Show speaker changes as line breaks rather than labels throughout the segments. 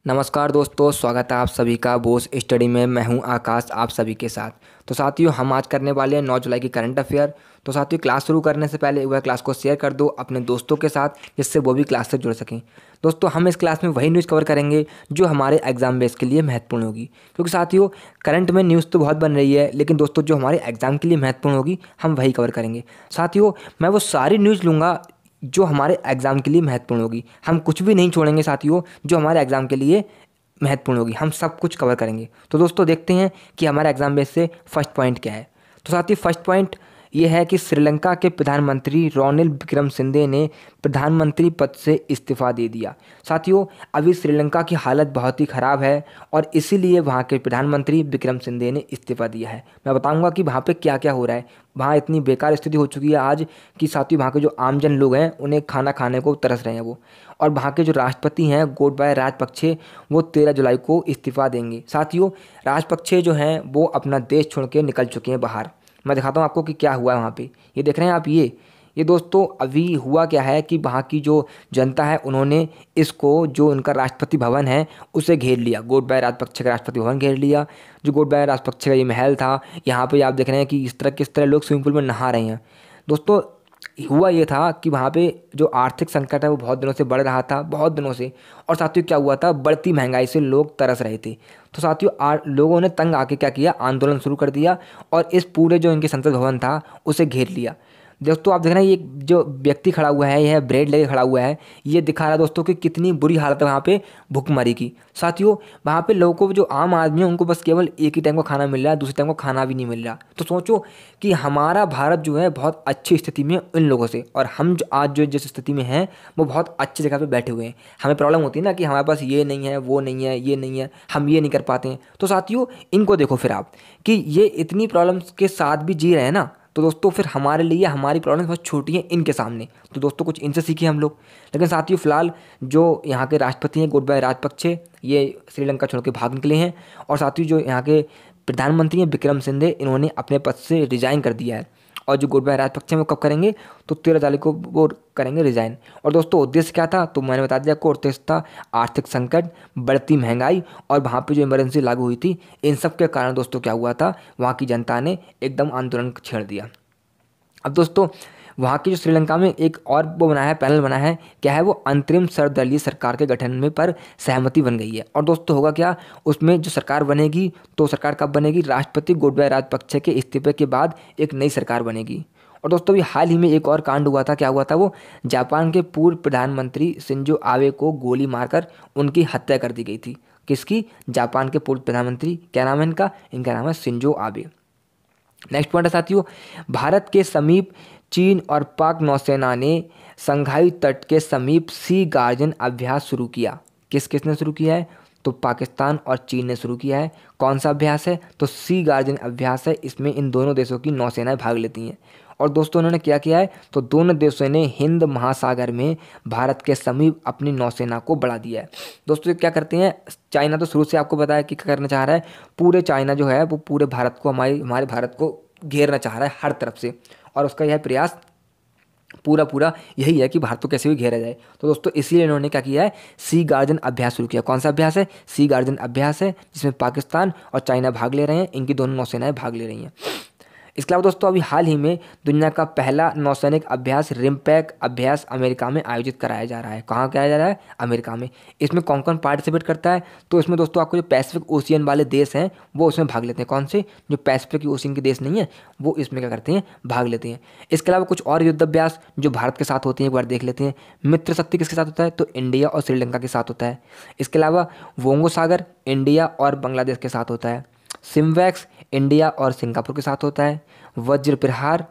नमस्कार दोस्तों, स्वागत है आप सभी का बोस स्टडी में। मैं हूं आकाश आप सभी के साथ। तो साथियों, हम आज करने वाले हैं 9 जुलाई की करंट अफेयर। तो साथियों, क्लास शुरू करने से पहले वह क्लास को शेयर कर दो अपने दोस्तों के साथ, जिससे वो भी क्लास से जुड़ सकें। दोस्तों, हम इस क्लास में वही न्यूज़ कवर करेंगे जो हमारे एग्जाम बेस के लिए महत्वपूर्ण होगी, क्योंकि साथियों करंट में न्यूज़ तो बहुत बन रही है, लेकिन दोस्तों जो हमारे एग्जाम के लिए महत्वपूर्ण होगी हम वही कवर करेंगे। साथियों, मैं वो सारी न्यूज़ लूँगा जो हमारे एग्ज़ाम के लिए महत्वपूर्ण होगी। हम कुछ भी नहीं छोड़ेंगे साथियों, जो हमारे एग्ज़ाम के लिए महत्वपूर्ण होगी हम सब कुछ कवर करेंगे। तो दोस्तों देखते हैं कि हमारा एग्जाम बेस से फर्स्ट पॉइंट क्या है। तो साथ ही फर्स्ट पॉइंट ये है कि श्रीलंका के प्रधानमंत्री रानिल विक्रमसिंघे ने प्रधानमंत्री पद से इस्तीफा दे दिया। साथियों, अभी श्रीलंका की हालत बहुत ही ख़राब है और इसीलिए वहाँ के प्रधानमंत्री विक्रमसिंघे ने इस्तीफा दिया है। मैं बताऊंगा कि वहाँ पे क्या क्या हो रहा है। वहाँ इतनी बेकार स्थिति हो चुकी है आज कि साथियों वहाँ के जो आमजन लोग हैं उन्हें खाना खाने को तरस रहे हैं वो। और वहाँ के जो राष्ट्रपति हैं गोटबाया राजपक्षे, वो 13 जुलाई को इस्तीफा देंगे। साथियों, राजपक्षे जो हैं वो अपना देश छोड़ के निकल चुके हैं बाहर। मैं दिखाता हूँ आपको कि क्या हुआ है वहाँ पे। ये देख रहे हैं आप, ये दोस्तों अभी हुआ क्या है कि वहाँ की जो जनता है उन्होंने इसको, जो उनका राष्ट्रपति भवन है उसे घेर लिया। गोटबाया राजपक्षे का राष्ट्रपति भवन घेर लिया। जो गोटबाया राजपक्षे का ये महल था, यहाँ पे आप देख रहे हैं कि किस तरह लोग स्विमिंग पूल में नहा रहे हैं। दोस्तों हुआ ये था कि वहाँ पे जो आर्थिक संकट है वो बहुत दिनों से बढ़ रहा था, बहुत दिनों से। और साथियों क्या हुआ था, बढ़ती महंगाई से लोग तरस रहे थे। तो साथियों लोगों ने तंग आके क्या किया, आंदोलन शुरू कर दिया और इस पूरे जो इनके संसद भवन था उसे घेर लिया। दोस्तों आप देख रहे हैं ये जो व्यक्ति खड़ा हुआ है, यह ब्रेड लेके खड़ा हुआ है। ये दिखा रहा है दोस्तों कि कितनी बुरी हालत है वहाँ पे भुखमरी की। साथियों वहाँ पे लोगों को, जो आम आदमी है उनको बस केवल एक ही टाइम को खाना मिल रहा है, दूसरे टाइम को खाना भी नहीं मिल रहा। तो सोचो कि हमारा भारत जो है बहुत अच्छी स्थिति में है इन लोगों से, और हम जो आज जो जिस स्थिति में हैं वो बहुत अच्छी जगह पे बैठे हुए हैं। हमें प्रॉब्लम होती है ना कि हमारे पास ये नहीं है, वो नहीं है, ये नहीं है, हम ये नहीं कर पाते हैं। तो साथियों इनको देखो फिर आप कि ये इतनी प्रॉब्लम्स के साथ भी जी रहे हैं ना। तो दोस्तों फिर हमारे लिए हमारी प्रॉब्लम्स बहुत छोटी हैं इनके सामने। तो दोस्तों कुछ इनसे सीखिए हम लोग। लेकिन साथियों फिलहाल जो यहाँ के राष्ट्रपति हैं गोटबाया राजपक्षे, ये श्रीलंका छोड़ के भाग निकले हैं। और साथियों जो यहाँ के प्रधानमंत्री हैं विक्रमसिंघे, इन्होंने अपने पद से रिजाइन कर दिया है। और जो गोटबाया राजपक्षे हैं वो कब करेंगे, तो 13 जुलाई को वो करेंगे रिजाइन। और दोस्तों उद्देश्य क्या था, तो मैंने बता दिया आपको। उद्देश्य था आर्थिक संकट, बढ़ती महंगाई और वहाँ पे जो इमरजेंसी लागू हुई थी, इन सब के कारण दोस्तों क्या हुआ था, वहाँ की जनता ने एकदम आंदोलन छेड़ दिया। अब दोस्तों वहाँ की जो श्रीलंका में एक और वो बना है, पैनल बना है। क्या है वो, अंतरिम सर्वदलीय सरकार के गठन में पर सहमति बन गई है। और दोस्तों होगा क्या, उसमें जो सरकार बनेगी, तो सरकार कब बनेगी, राष्ट्रपति गोटबाया राजपक्षे के इस्तीफे के बाद एक नई सरकार बनेगी। और दोस्तों अभी हाल ही में एक और कांड हुआ था। क्या हुआ था वो, जापान के पूर्व प्रधानमंत्री शिंजो आबे को गोली मारकर उनकी हत्या कर दी गई थी। किसकी, जापान के पूर्व प्रधानमंत्री, क्या नाम है इनका, इनका नाम है शिंजो आबे। नेक्स्ट पॉइंट है साथियों, भारत के समीप चीन और पाक नौसेना ने संघाई तट के समीप सी गार्जन अभ्यास शुरू किया। किसने शुरू किया है, तो पाकिस्तान और चीन ने शुरू किया है। कौन सा अभ्यास है, तो सी गार्जन अभ्यास है। इसमें इन दोनों देशों की नौसेनाएं भाग लेती हैं। और दोस्तों उन्होंने क्या किया है, तो दोनों देशों ने हिंद महासागर में भारत के समीप अपनी नौसेना को बढ़ा दिया है। दोस्तों ये क्या करते हैं, चाइना तो शुरू से आपको पता है कि क्या करना चाह रहा है, पूरे चाइना जो है वो पूरे भारत को, हमारे भारत को घेरना चाह रहा है हर तरफ से। और उसका यह प्रयास पूरा पूरा यही है कि भारत को कैसे भी घेरा जाए। तो दोस्तों इसलिए इन्होंने क्या किया है, सी गार्जन अभ्यास शुरू किया। कौन सा अभ्यास है, सी गार्जन अभ्यास है, जिसमें पाकिस्तान और चाइना भाग ले रहे हैं। इनकी दोनों नौसेनाएं भाग ले रही हैं। इसके अलावा दोस्तों अभी हाल ही में दुनिया का पहला नौसैनिक अभ्यास रिमपैक अभ्यास अमेरिका में आयोजित कराया जा रहा है। कहाँ कराया जा रहा है, अमेरिका में। इसमें कौन कौन पार्टिसिपेट करता है, तो इसमें दोस्तों आपको जो पैसिफिक ओशियन वाले देश हैं वो उसमें भाग लेते हैं। कौन से, जो पैसिफिक ओशियन के देश नहीं है वो इसमें क्या करते हैं, भाग लेते हैं। इसके अलावा कुछ और युद्धाभ्यास जो भारत के साथ होते हैं एक बार देख लेते हैं। मित्र शक्ति किसके साथ होता है, तो इंडिया और श्रीलंका के साथ होता है। इसके अलावा वोंगो सागर इंडिया और बांग्लादेश के साथ होता है। सिमवैक्स इंडिया और सिंगापुर के साथ होता है। वज्र प्रहार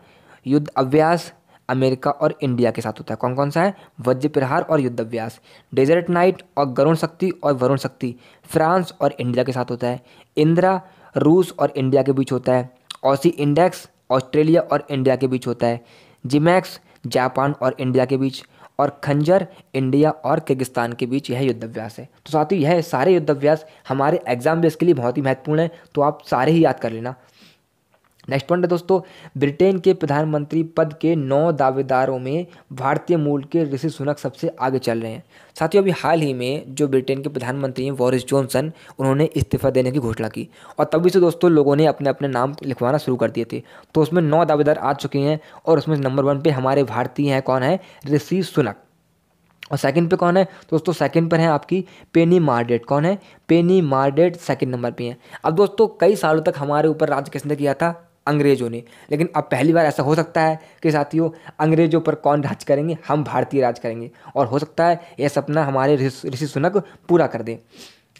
युद्ध अभ्यास अमेरिका और इंडिया के साथ होता है। कौन कौन सा है, वज्र प्रहार और युद्ध अभ्यास। डेजर्ट नाइट और गरुण शक्ति और वरुण शक्ति फ्रांस और इंडिया के साथ होता है। इंदिरा रूस और इंडिया के बीच होता है। ऑसी इंडेक्स ऑस्ट्रेलिया और इंडिया के बीच होता है। जिमैक्स जापान और इंडिया के बीच। और खंजर इंडिया और किर्गिस्तान के बीच यह युद्धाभ्यास है। तो साथियों यह सारे युद्धाभ्यास हमारे एग्जाम बेस के लिए बहुत ही महत्वपूर्ण है, तो आप सारे ही याद कर लेना। नेक्स्ट पॉइंट है दोस्तों, ब्रिटेन के प्रधानमंत्री पद के 9 दावेदारों में भारतीय मूल के ऋषि सुनक सबसे आगे चल रहे हैं। साथियों, अभी हाल ही में जो ब्रिटेन के प्रधानमंत्री हैं बोरिस जॉनसन, उन्होंने इस्तीफा देने की घोषणा की और तभी से दोस्तों लोगों ने अपने अपने नाम लिखवाना शुरू कर दिए थे। तो उसमें 9 दावेदार आ चुके हैं और उसमें नंबर 1 पे हमारे भारतीय हैं, कौन है, ऋषि सुनक। और सेकंड पे कौन है दोस्तों, सेकंड पर है आपकी पेनी मार्डेट। कौन है, पेनी मार्डेट सेकंड नंबर पे है। अब दोस्तों कई सालों तक हमारे ऊपर राज किसने किया था, अंग्रेजों ने, लेकिन अब पहली बार ऐसा हो सकता है कि साथियों अंग्रेजों पर कौन राज करेंगे, हम भारतीय राज करेंगे और हो सकता है यह सपना हमारे ऋषि सुनक पूरा कर दें।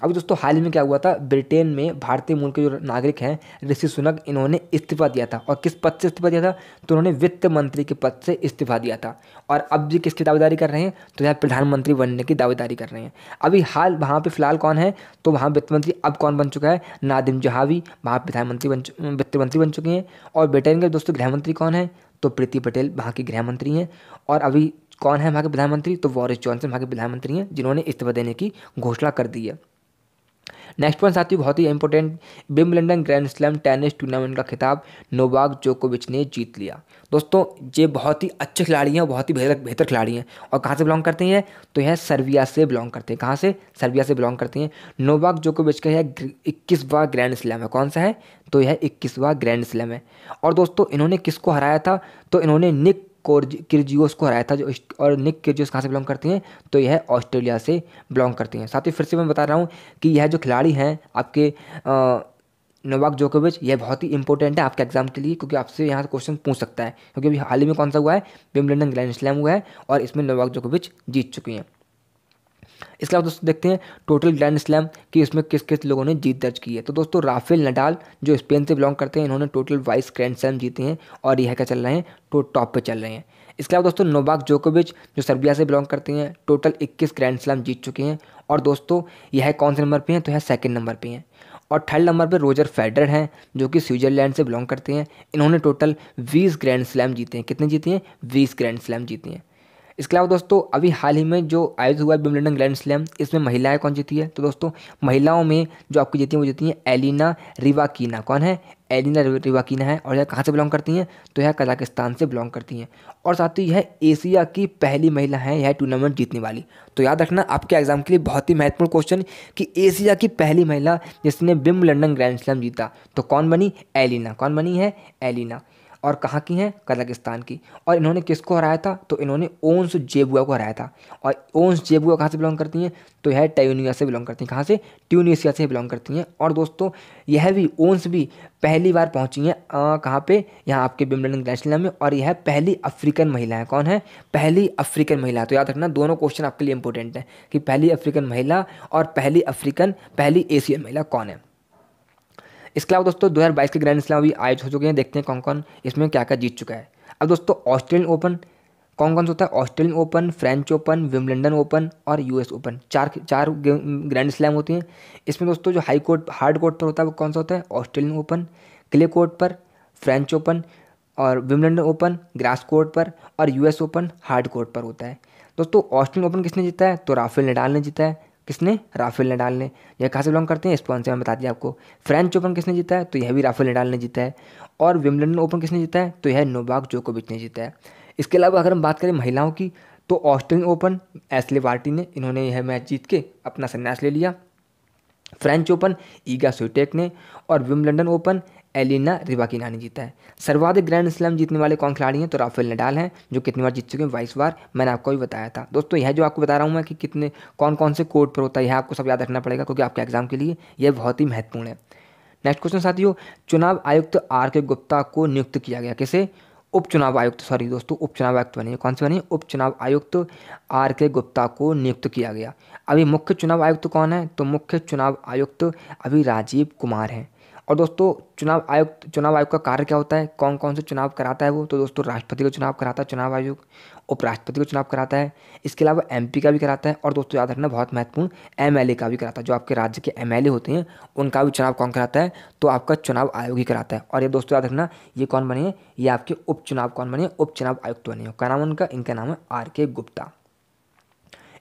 अभी दोस्तों हाल ही में क्या हुआ था, ब्रिटेन में भारतीय मूल के जो नागरिक हैं ऋषि सुनक, इन्होंने इस्तीफा दिया था। और किस पद से इस्तीफा दिया था, तो उन्होंने वित्त मंत्री के पद से इस्तीफा दिया था। और अब भी किसकी दावेदारी कर रहे हैं, तो यह प्रधानमंत्री बनने की दावेदारी कर रहे हैं। अभी हाल वहाँ पे फिलहाल कौन है, तो वहाँ वित्त मंत्री अब कौन बन चुका है, नादिम जहावी वहाँ प्रधानमंत्री वित्त मंत्री बन चुके हैं। और ब्रिटेन के दोस्तों गृह मंत्री कौन है, तो प्रीति पटेल वहाँ की गृह मंत्री हैं। और अभी कौन है वहाँ के प्रधानमंत्री, तो बोरिस जॉनसन वहाँ के प्रधानमंत्री हैं, जिन्होंने इस्तीफा देने की घोषणा कर दी है। नेक्स्ट पॉइंट साथियों बहुत ही important, Wimbledon grand slam tennis tournament का खिताब नोवाक जोकोविच ने जीत लिया। दोस्तों ये बहुत ही अच्छे खिलाड़ी हैं और बहुत ही बेहतर खिलाड़ी हैं। और कहाँ से बिलोंग करते हैं, तो यह सर्बिया से बिलोंग करते हैं। कहाँ से, सर्बिया से बिलोंग करते हैं। नोवाक जोकोविच का यह 21वां ग्रैंड स्लैम है। कौन सा है, तो यह 21वां ग्रैंड स्लैम है। और दोस्तों इन्होंने किसको हराया था, तो इन्होंने निक किर्जियोस को हराया था। जो और निक किर्जियोस कहाँ से बिलोंग करती हैं, तो यह ऑस्ट्रेलिया से बिलोंग करती हैं। साथ ही फिर से मैं बता रहा हूँ कि यह जो खिलाड़ी हैं आपके नोवाक जोकोविच, यह बहुत ही इंपॉर्टेंट है आपके एग्जाम के लिए, क्योंकि आपसे यहाँ से क्वेश्चन पूछ सकता है। क्योंकि अभी हाल ही में कौन सा हुआ है, विंबलडन ग्रैंड स्लैम हुआ है और इसमें नोवाक जोकोविच जीत चुकी हैं। इसके अलावा दोस्तों देखते हैं टोटल ग्रैंड स्लैम कि इसमें किस किस लोगों ने जीत दर्ज की है। तो दोस्तों राफेल नडाल जो स्पेन से बिलोंग करते हैं, इन्होंने टोटल 22 ग्रैंड स्लैम जीते हैं और यह क्या चल रहे हैं, तो टॉप पे चल रहे हैं। इसके अलावा दोस्तों नोवाक जोकोविच जो सर्बिया से बिलोंग करते हैं, टोटल 21 ग्रैंड स्लैम जीत चुके हैं। और दोस्तों यह कौन से नंबर पे हैं, तो यह सेकंड नंबर पे हैं। और थर्ड नंबर पे रोजर फेडरर हैं जो कि स्विट्जरलैंड से बिलोंग करते हैं। इन्होंने टोटल 20 ग्रैंड स्लैम जीते हैं। कितने जीते हैं, 20 ग्रैंड स्लैम जीते हैं। इसके अलावा दोस्तों अभी हाल ही में जो आयोजित हुआ है विंबलडन ग्रैंड स्लैम, इसमें महिलाएं कौन जीती है, तो दोस्तों महिलाओं में जो आपकी जीती हैं वो जीती हैं एलिना रिवाकीना। कौन है, एलिना रिवाकीना है। और यह कहाँ से बिलोंग करती हैं, तो यह कजाकिस्तान से बिलोंग करती हैं। और साथ ही यह एशिया की पहली महिला है यह टूर्नामेंट जीतने वाली। तो याद रखना आपके एग्जाम के लिए बहुत ही महत्वपूर्ण क्वेश्चन कि एशिया की पहली महिला जिसने विंबलडन ग्रैंड स्लैम जीता, तो कौन बनी, एलिना। कौन बनी है, एलिना। और कहाँ की हैं, कजाकिस्तान की। और इन्होंने किसको हराया था, तो इन्होंने ओन्स जेबुआ को हराया था। और ओन्स जेबुआ कहाँ से बिलोंग करती हैं, तो यह ट्यूनिसिया से बिलोंग करती हैं। कहाँ से, ट्यूनिसिया से बिलोंग करती हैं। और दोस्तों यह भी ओन्स भी पहली बार पहुंची हैं कहाँ पे, यहाँ आपके विंबलडन ग्रैंड स्लैम में। और यह पहली अफ्रीकन महिला है। कौन है, पहली अफ्रीकन महिला। तो याद रखना दोनों क्वेश्चन आपके लिए इंपॉर्टेंट है कि पहली अफ्रीकन महिला और पहली एशियन महिला कौन है। इसके अलावा दोस्तों 2022 के ग्रैंड स्लैम अभी आयोजित हो चुके हैं। देखते हैं कौन कौन इसमें क्या क्या जीत चुका है। अब दोस्तों ऑस्ट्रेलियन ओपन कौन कौन सा होता है, Australian open, French open, Wimbledon open और यूएस ओपन, चार ग्रैंड स्लैम होती हैं। इसमें दोस्तों जो हाई कोर्ट हार्ड कोर्ट पर होता है वो कौन सा होता है, ऑस्ट्रेलियन ओपन, क्ले कोर्ट पर फ्रेंच ओपन और विंबलडन ओपन ग्रास कोर्ट पर और यूएस ओपन हार्ड कोर्ट पर होता है। दोस्तों ऑस्ट्रेलियन ओपन किसने जीता है, तो राफेल नडाल ने जीता है। किसने, राफेल नडाल ने। यह कहाँ से बिलोंग करते हैं, इस पॉइंट से मैं बता दिया आपको। फ्रेंच ओपन किसने जीता है, तो यह भी राफेल नडाल ने जीता है। और विंबलडन ओपन किसने जीता है, तो यह नोवाक जोकोविच ने जीता है। इसके अलावा अगर हम बात करें महिलाओं की, तो ऑस्ट्रेलियन ओपन एशले बार्टी ने, इन्होंने यह मैच जीत के अपना संन्यास ले लिया। फ्रेंच ओपन ईगा स्विटेक ने और विंबलडन ओपन एलिना रिवाकिना ने जीता है। सर्वाधिक ग्रैंड स्लैम जीतने वाले कौन खिलाड़ी हैं, तो राफेल नडाल हैं जो कितनी बार जीत चुके हैं, 22 बार। मैंने आपको भी बताया था दोस्तों। यह जो आपको बता रहा हूँ मैं कि कितने कौन कौन से कोर्ट पर होता है, यह आपको सब याद रखना पड़ेगा क्योंकि आपके एग्जाम के लिए यह बहुत ही महत्वपूर्ण है। नेक्स्ट क्वेश्चन साथियों, चुनाव आयुक्त आर के गुप्ता को नियुक्त किया गया। किसे, उपचुनाव आयुक्त, सॉरी दोस्तों उपचुनाव आयुक्त बने, कौन से बने, उपचुनाव आयुक्त आर के गुप्ता को नियुक्त किया गया। अभी मुख्य चुनाव आयुक्त कौन है, तो मुख्य चुनाव आयुक्त अभी राजीव कुमार हैं। और दोस्तों चुनाव आयोग का कार्य क्या होता है, कौन कौन से चुनाव कराता है वो, तो दोस्तों राष्ट्रपति का चुनाव कराता है चुनाव आयोग, उपराष्ट्रपति का चुनाव कराता है, इसके अलावा एमपी का भी कराता है। और दोस्तों याद रखना बहुत महत्वपूर्ण, एमएलए का भी कराता है। जो आपके राज्य के एमएलए होते हैं उनका भी चुनाव कौन कराता है, तो आपका चुनाव आयोग ही कराता है। और ये दोस्तों याद रखना ये कौन बने, ये आपके उपचुनाव कौन बने, उपचुनाव आयुक्त बने। क्या नाम उनका, इनका नाम है आर के गुप्ता।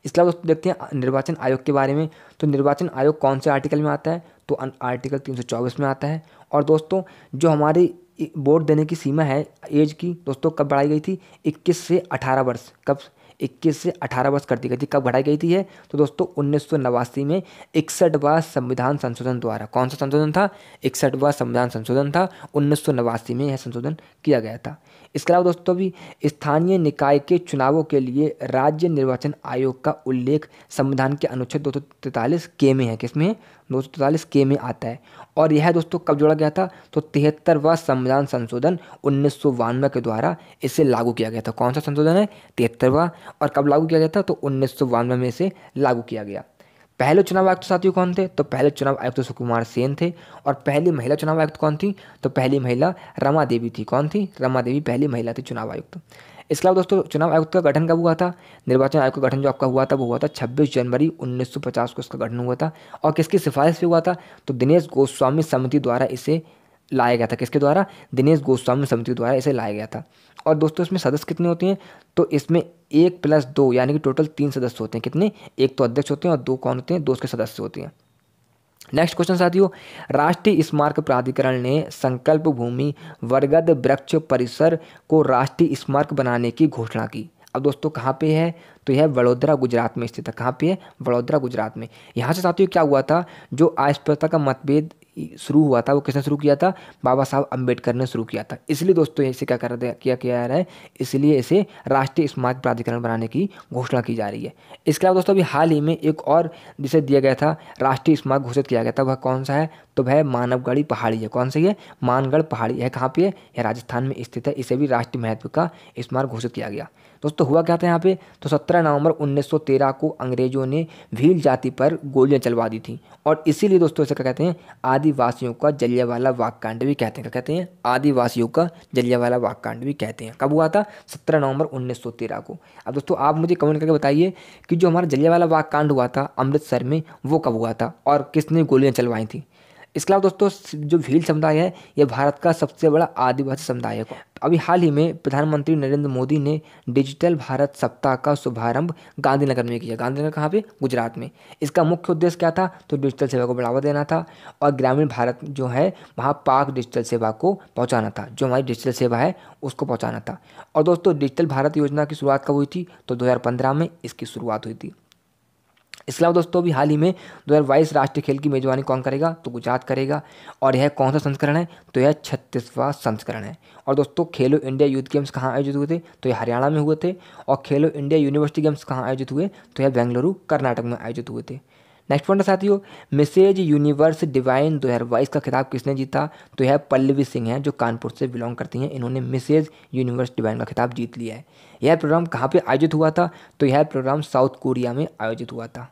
इसके अलावा दोस्तों देखते हैं निर्वाचन आयोग के बारे में। तो निर्वाचन आयोग कौन से आर्टिकल में आता है, तो आर्टिकल 324 में आता है। और दोस्तों जो हमारी वोट देने की सीमा है एज की दोस्तों कब बढ़ाई गई थी? 21 से 18 वर्ष। कब? 21 से 18 वर्ष कर दी गई थी। कब बढ़ाई गई थी है? तो दोस्तों 1989 में 61वां संविधान संशोधन द्वारा। कौन सा संशोधन था? 61वां संविधान संशोधन था। 1989 में यह संशोधन किया गया था। इसके अलावा दोस्तों भी स्थानीय निकाय के चुनावों के लिए राज्य निर्वाचन आयोग का उल्लेख संविधान के अनुच्छेद 243 के में है। किसमें है? 243 के में आता है। और यह दोस्तों कब जोड़ा गया था? तो 73वां संविधान संशोधन 1992 के द्वारा इसे लागू किया गया था। कौन सा संशोधन है? 73वां। और कब लागू किया गया था? तो 1992 में इसे लागू किया गया। पहले चुनाव आयुक्त साथियों कौन थे? तो पहले चुनाव आयुक्त सुकुमार सेन थे। और पहली महिला चुनाव आयुक्त कौन थी? तो पहली महिला रमा देवी थी। कौन थी? रमा देवी पहली महिला थी चुनाव आयुक्त। इसके अलावा दोस्तों चुनाव आयुक्त का गठन कब हुआ था? निर्वाचन आयोग का गठन जो आपका हुआ था वो हुआ था 26 जनवरी 1950 को इसका गठन हुआ था। और किसकी सिफारिश पे हुआ था? तो दिनेश गोस्वामी समिति द्वारा इसे लाया गया था। किसके द्वारा? दिनेश गोस्वामी समिति द्वारा इसे लाया गया था। और दोस्तों इसमें सदस्य कितने होते हैं? तो इसमें 1+2 यानी कि टोटल 3 सदस्य होते हैं। कितने? एक तो अध्यक्ष होते हैं और 2 कौन होते हैं? 2 उसके सदस्य होते हैं। नेक्स्ट क्वेश्चन साथियों, राष्ट्रीय स्मारक प्राधिकरण ने संकल्प भूमि बरगद वृक्ष परिसर को राष्ट्रीय स्मारक बनाने की घोषणा की। अब दोस्तों कहाँ पे है? तो यह वडोदरा गुजरात में स्थित है। कहाँ पे है? वडोदरा गुजरात में। यहाँ से साथियों क्या हुआ था? जो अस्पृश्यता का मतभेद शुरू हुआ था वो किसने शुरू किया था? बाबा साहब अम्बेडकर ने शुरू किया था। इसलिए दोस्तों इसे क्या किया जा रहा है? इसलिए इसे राष्ट्रीय स्मारक प्राधिकरण बनाने की घोषणा की जा रही है। इसके अलावा दोस्तों अभी हाल ही में एक और जिसे दिया गया था राष्ट्रीय स्मारक घोषित किया गया था, वह कौन सा है? तो वह मानवगढ़ी पहाड़ी है। कौन सी है? मानगढ़ पहाड़ी है। कहाँ पे है? यह राजस्थान में स्थित है। इसे भी राष्ट्रीय महत्व का स्मारक घोषित किया गया। दोस्तों हुआ क्या था यहाँ पे? तो 17 नवंबर 1913 को अंग्रेजों ने भील जाति पर गोलियां चलवा दी थी। और इसीलिए दोस्तों इसे क्या कहते हैं? आदिवासियों का जलियांवाला बागकांड भी कहते हैं। क्या कहते हैं? आदिवासियों का जलियांवाला बागकांड भी कहते हैं। कब हुआ था? 17 नवंबर 1913 को। अब दोस्तों आप मुझे कमेंट करके बताइए कि जो हमारा जलियांवाला बागकांड हुआ था अमृतसर में वो कब हुआ था और किसने गोलियां चलवाई थी? इसके अलावा दोस्तों जो भील समुदाय है यह भारत का सबसे बड़ा आदिवासी समुदाय है। अभी हाल ही में प्रधानमंत्री नरेंद्र मोदी ने डिजिटल भारत सप्ताह का शुभारंभ गांधीनगर में किया। गांधीनगर कहाँ पे? गुजरात में। इसका मुख्य उद्देश्य क्या था? तो डिजिटल सेवा को बढ़ावा देना था और ग्रामीण भारत जो है वहाँ पाक डिजिटल सेवा को पहुँचाना था। जो हमारी डिजिटल सेवा है उसको पहुँचाना था। और दोस्तों डिजिटल भारत योजना की शुरुआत कब हुई थी? तो 2015 में इसकी शुरुआत हुई थी। इसके अलावा दोस्तों अभी हाल ही में 2022 राष्ट्रीय खेल की मेजबानी कौन करेगा? तो गुजरात करेगा। और यह कौन सा संस्करण है? तो यह 36वां संस्करण है। और दोस्तों खेलो इंडिया यूथ गेम्स कहाँ आयोजित हुए थे? तो यह हरियाणा में हुए थे। और खेलो इंडिया यूनिवर्सिटी गेम्स कहाँ आयोजित हुए? तो यह बेंगलुरु कर्नाटक में आयोजित हुए थे। नेक्स्ट पॉइंट साथियों, मिसेज यूनिवर्स डिवाइन 2022 का खिताब किसने जीता? तो यह पल्लवी सिंह है जो कानपुर से बिलोंग करती हैं। इन्होंने मिसेज यूनिवर्स डिवाइन का खिताब जीत लिया है। यह प्रोग्राम कहाँ पे आयोजित हुआ था? तो यह प्रोग्राम साउथ कोरिया में आयोजित हुआ था।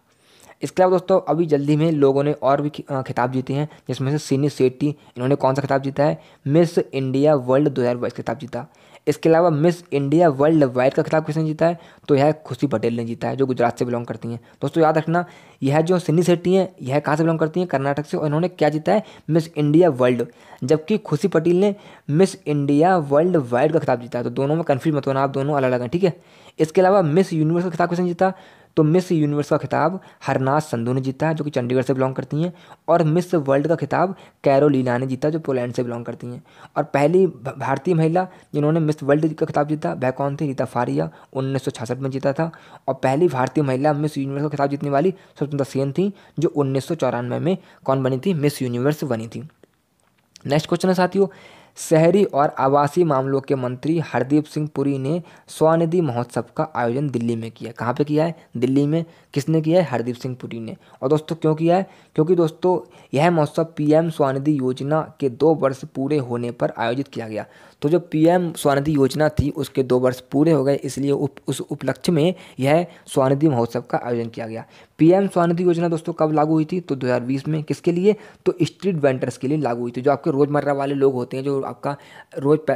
इसके अलावा दोस्तों अभी जल्दी में लोगों ने और भी खिताब जीते हैं, जिसमें से सिनी शेट्टी, इन्होंने कौन सा खिताब जीता है? मिस इंडिया वर्ल्ड 2022 खिताब जीता। इसके अलावा मिस इंडिया वर्ल्ड वाइड का खिताब किसने जीता है? तो यह खुशी पटेल ने जीता है जो गुजरात से बिलोंग करती हैं। दोस्तों याद रखना यह जो सिनी शेट्टी हैं यह कहाँ से बिलोंग करती हैं? कर्नाटक से। और इन्होंने क्या जीता है? Miss India world. जबकि खुशी पटेल ने मिस इंडिया वर्ल्ड वाइड का खिताब जीता है। तो दोनों में कन्फ्यूज मत होना, आप दोनों अलग अलग हैं, ठीक है। इसके अलावा मिस यूनिवर्स का खिताब किसने जीता? तो मिस यूनिवर्स का खिताब हरनाज संधू ने जीता है जो कि चंडीगढ़ से बिलोंग करती हैं। और मिस वर्ल्ड का खिताब कैरोलिना ने जीता जो पोलैंड से बिलोंग करती हैं। और पहली भारतीय महिला जिन्होंने मिस वर्ल्ड का खिताब जीता वह कौन थी? रीता फारिया, 1966 में जीता था। और पहली भारतीय महिला मिस यूनिवर्स का खिताब जीतने वाली स्वतंत्रता सेन थी जो 1994 में कौन बनी थी? मिस यूनिवर्स बनी थी। नेक्स्ट क्वेश्चन है साथियों, शहरी और आवासीय मामलों के मंत्री हरदीप सिंह पुरी ने स्वनिधि महोत्सव का आयोजन दिल्ली में किया। कहाँ पे किया है? दिल्ली में। किसने किया है? हरदीप सिंह पुरी ने। और दोस्तों क्यों किया है? क्योंकि दोस्तों यह महोत्सव पीएम स्वनिधि योजना के 2 वर्ष पूरे होने पर आयोजित किया गया। तो जो पीएम स्वनिधि योजना थी उसके 2 वर्ष पूरे हो गए, इसलिए उस उपलक्ष्य में यह स्वनिधि महोत्सव का आयोजन किया गया। पीएम स्वनिधि योजना दोस्तों कब लागू हुई थी? तो 2020 में। किसके लिए? तो स्ट्रीट वेंडर्स के लिए लागू हुई थी। जो आपके रोज़मर्रा वाले लोग होते हैं, जो आपका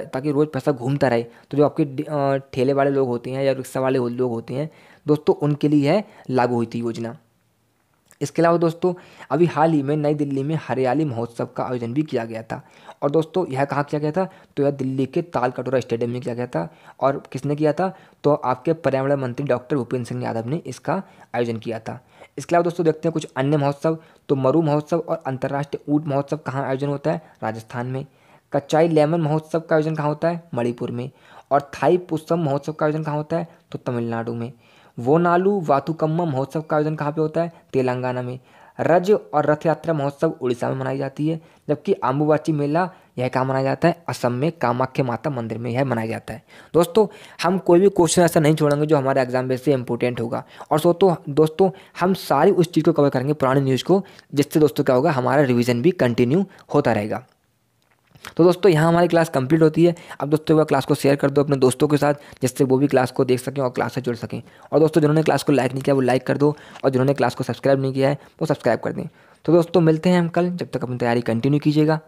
ताकि रोज़ पैसा घूमता रहे, तो जो आपके ठेले वाले लोग होते हैं या रिक्शा वाले लोग होते हैं दोस्तों, उनके लिए यह लागू हुई थी योजना। इसके अलावा दोस्तों अभी हाल ही में नई दिल्ली में हरियाली महोत्सव का आयोजन भी किया गया था। और दोस्तों यह कहाँ किया गया था? तो यह दिल्ली के ताल कटोरा स्टेडियम में किया गया था। और किसने किया था? तो आपके पर्यावरण मंत्री डॉक्टर भूपेंद्र सिंह यादव ने इसका आयोजन किया था। इसके अलावा दोस्तों देखते हैं कुछ अन्य महोत्सव। तो मरु महोत्सव और अंतर्राष्ट्रीय ऊँट महोत्सव कहाँ आयोजन होता है? राजस्थान में। कच्चाई लेमन महोत्सव का आयोजन कहाँ होता है? मणिपुर में। और थाई पुष्पम महोत्सव का आयोजन कहाँ होता है? तो तमिलनाडु में। वो नालू वातुकम्मा महोत्सव का आयोजन कहाँ पे होता है? तेलंगाना में। रज और रथ यात्रा महोत्सव उड़ीसा में मनाई जाती है, जबकि अम्बुबाची मेला यह कहाँ मनाया जाता है? असम में कामाख्या माता मंदिर में यह मनाया जाता है। दोस्तों, हम कोई भी क्वेश्चन ऐसा नहीं छोड़ेंगे जो हमारे एग्जाम बेस से इंपॉर्टेंट होगा। और दोस्तों हम सारी उस चीज़ को कवर करेंगे, पुरानी न्यूज़ को, जिससे दोस्तों क्या होगा, हमारा रिवीजन भी कंटिन्यू होता रहेगा। तो दोस्तों यहाँ हमारी क्लास कंप्लीट होती है। अब दोस्तों वह क्लास को शेयर कर दो अपने दोस्तों के साथ, जिससे वो भी क्लास को देख सकें और क्लास से जुड़ सकें। और दोस्तों जिन्होंने क्लास को लाइक नहीं किया वो लाइक कर दो, और जिन्होंने क्लास को सब्सक्राइब नहीं किया है वो सब्सक्राइब कर दें। तो दोस्तों मिलते हैं हम कल, जब तक अपनी तैयारी कंटिन्यू कीजिएगा।